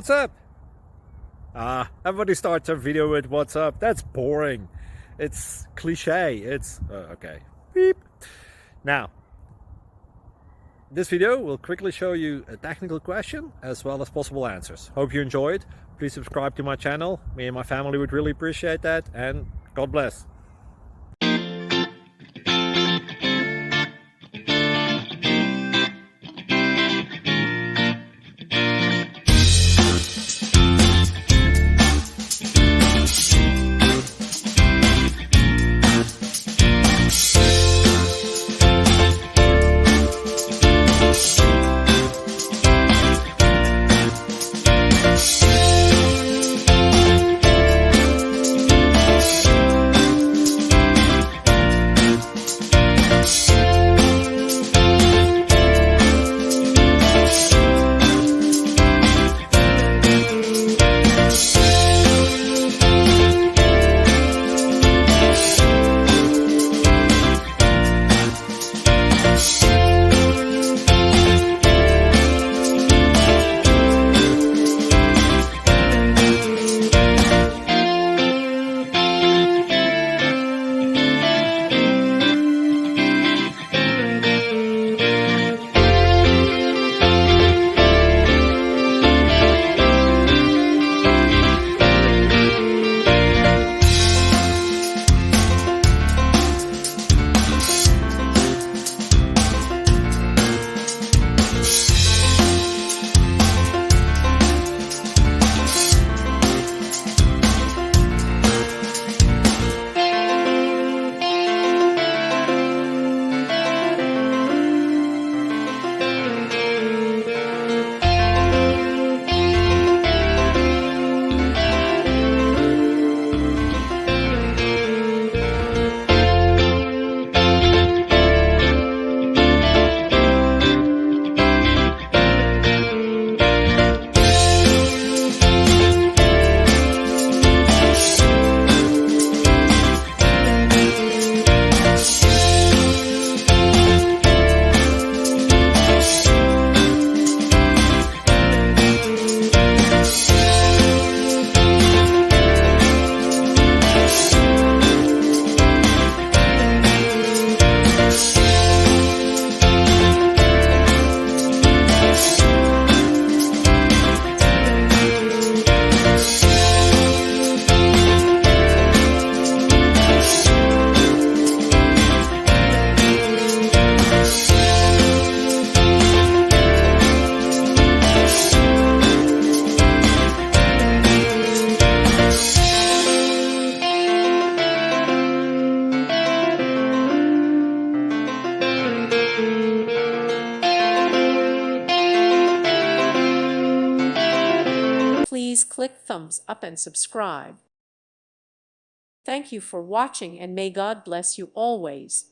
What's up? Everybody starts a video with what's up. That's boring. It's cliche. It's okay. Beep. Now, this video will quickly show you a technical question as well as possible answers. Hope you enjoyed. Please subscribe to my channel. Me and my family would really appreciate that, and God bless. Please click thumbs up and subscribe. Thank you for watching, and may God bless you always.